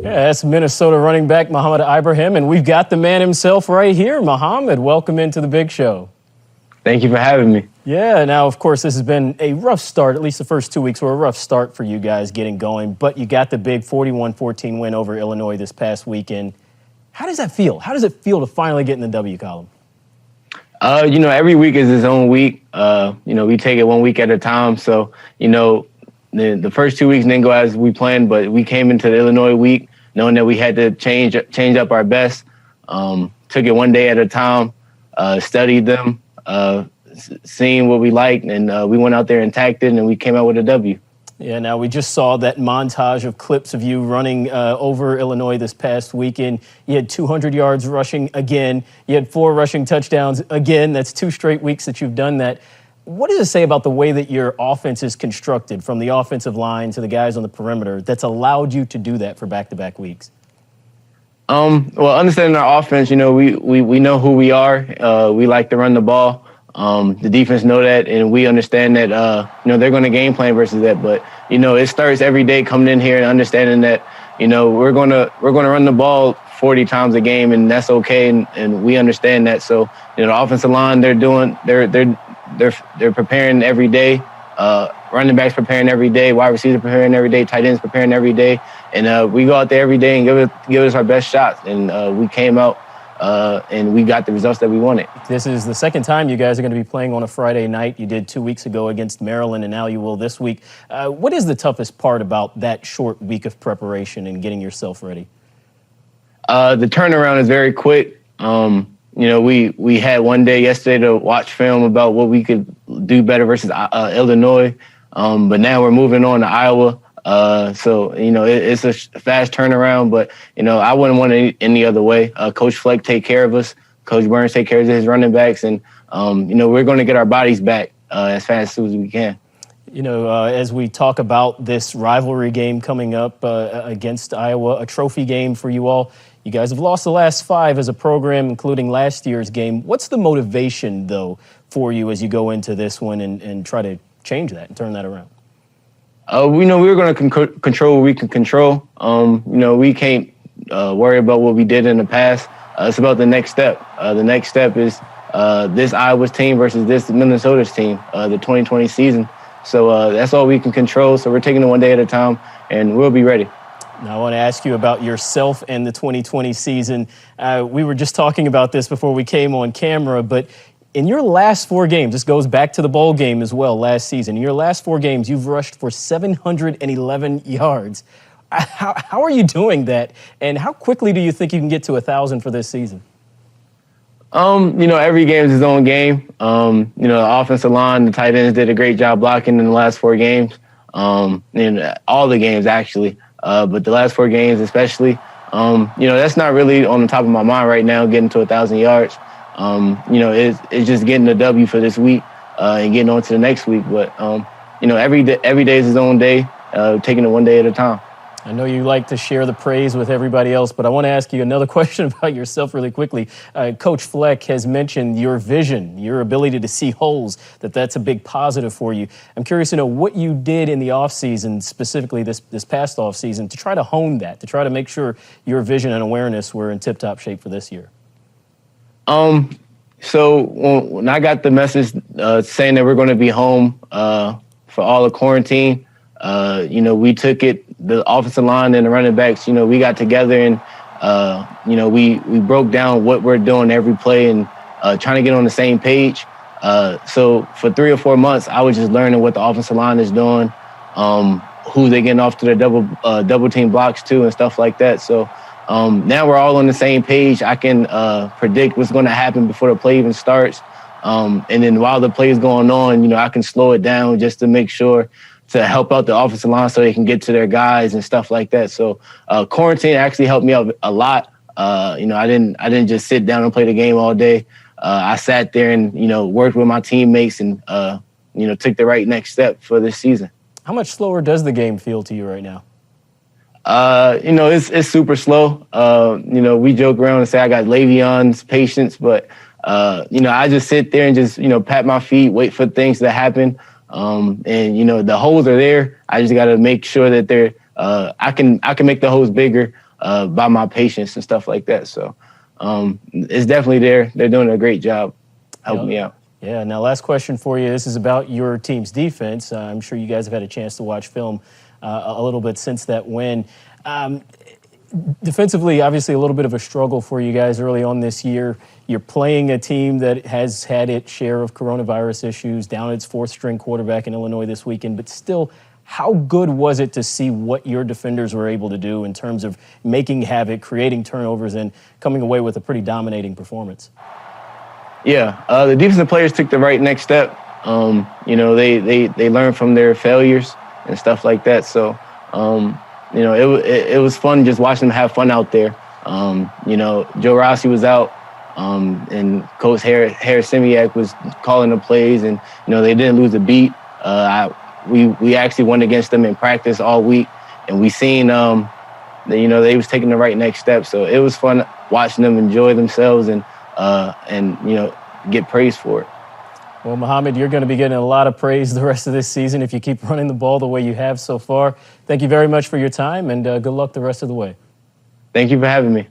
Yeah, that's Minnesota running back Mo Ibrahim, and we've got the man himself right here. Mohamed, welcome into the big show. Thank you for having me. Yeah, now, of course, this has been a rough start. At least the first 2 weeks were a rough start for you guys getting going, but you got the big 41-14 win over Illinois this past weekend. How does that feel? How does it feel to finally get in the W column? Every week is its own week. We take it 1 week at a time. So, the first 2 weeks didn't go as we planned, but we came into the Illinois week knowing that we had to change up our best. Took it one day at a time, studied them, seeing what we liked, and we went out there and attacked it, and we came out with a W. Yeah, now we just saw that montage of clips of you running over Illinois this past weekend. You had 200 yards rushing again. You had 4 rushing touchdowns again. That's 2 straight weeks that you've done that. What does it say about the way that your offense is constructed, from the offensive line to the guys on the perimeter, that's allowed you to do that for back-to-back weeks? Well, understanding our offense, we know who we are. We like to run the ball. The defense know that, and we understand that, they're going to game plan versus that. But, it starts every day coming in here and understanding that, we're going to run the ball 40 times a game, and that's okay. And we understand that. So, the offensive line, they're preparing every day. Running backs preparing every day. Wide receivers preparing every day. Tight ends preparing every day. And we go out there every day and give us our best shots. And we came out and we got the results that we wanted. This is the second time you guys are going to be playing on a Friday night. You did 2 weeks ago against Maryland, and now you will this week. What is the toughest part about that short week of preparation and getting yourself ready? The turnaround is very quick. We had one day yesterday to watch film about what we could do better versus Illinois. But now we're moving on to Iowa. It's a fast turnaround, but, I wouldn't want it any other way. Coach Fleck take care of us. Coach Burns take care of his running backs. And, we're going to get our bodies back as fast as we can. As we talk about this rivalry game coming up against Iowa, a trophy game for you all, you guys have lost the last 5 as a program, including last year's game. What's the motivation, though, for you as you go into this one and try to change that and turn that around? We know we're going to control what we can control. We can't worry about what we did in the past. It's about the next step. The next step is this Iowa's team versus this Minnesota's team, the 2020 season. So that's all we can control. So we're taking it one day at a time, and we'll be ready. Now, I want to ask you about yourself and the 2020 season. We were just talking about this before we came on camera, but in your last 4 games, this goes back to the bowl game as well last season. In your last 4 games, you've rushed for 711 yards. How are you doing that, and how quickly do you think you can get to 1,000 for this season? Every game is its own game. The offensive line, the tight ends did a great job blocking in the last 4 games. And all the games, actually. But the last 4 games especially, that's not really on the top of my mind right now, getting to 1,000 yards. It's just getting the W for this week and getting on to the next week. But, every day is its own day, taking it one day at a time. I know you like to share the praise with everybody else, but I want to ask you another question about yourself really quickly. Coach Fleck has mentioned your vision, your ability to see holes, that's a big positive for you. I'm curious to know what you did in the offseason, specifically this past offseason, to try to hone that, to try to make sure your vision and awareness were in tip-top shape for this year. So when I got the message saying that we're going to be home for all of quarantine, we took it, the offensive line and the running backs, we got together and, we broke down what we're doing every play and trying to get on the same page. So for 3 or 4 months, I was just learning what the offensive line is doing, who they're getting off to their double team blocks to and stuff like that. So now we're all on the same page. I can predict what's going to happen before the play even starts. And then while the play is going on, I can slow it down just to make sure to help out the offensive line so they can get to their guys and stuff like that. So quarantine actually helped me out a lot. I didn't just sit down and play the game all day. I sat there and, worked with my teammates and, took the right next step for this season. How much slower does the game feel to you right now? It's super slow. We joke around and say I got Le'Veon's patience, but, I just sit there and just, pat my feet, wait for things to happen. The holes are there. I just got to make sure that they're, I can make the holes bigger by my patience and stuff like that. So it's definitely there. They're doing a great job helping me out. Yeah. Now, last question for you. This is about your team's defense. I'm sure you guys have had a chance to watch film a little bit since that win. Defensively, obviously a little bit of a struggle for you guys early on this year. You're playing a team that has had its share of coronavirus issues, down its fourth-string quarterback in Illinois this weekend, but still, how good was it to see what your defenders were able to do in terms of making havoc, creating turnovers, and coming away with a pretty dominating performance? Yeah, the defensive players took the right next step. They learned from their failures and stuff like that. So, it was fun just watching them have fun out there. Joe Rossi was out, and Coach Harris Simiak was calling the plays, and they didn't lose a beat. We actually went against them in practice all week, and we seen that they was taking the right next step. So it was fun watching them enjoy themselves and get praised for it. Well, Muhammad, you're going to be getting a lot of praise the rest of this season if you keep running the ball the way you have so far. Thank you very much for your time, and good luck the rest of the way. Thank you for having me.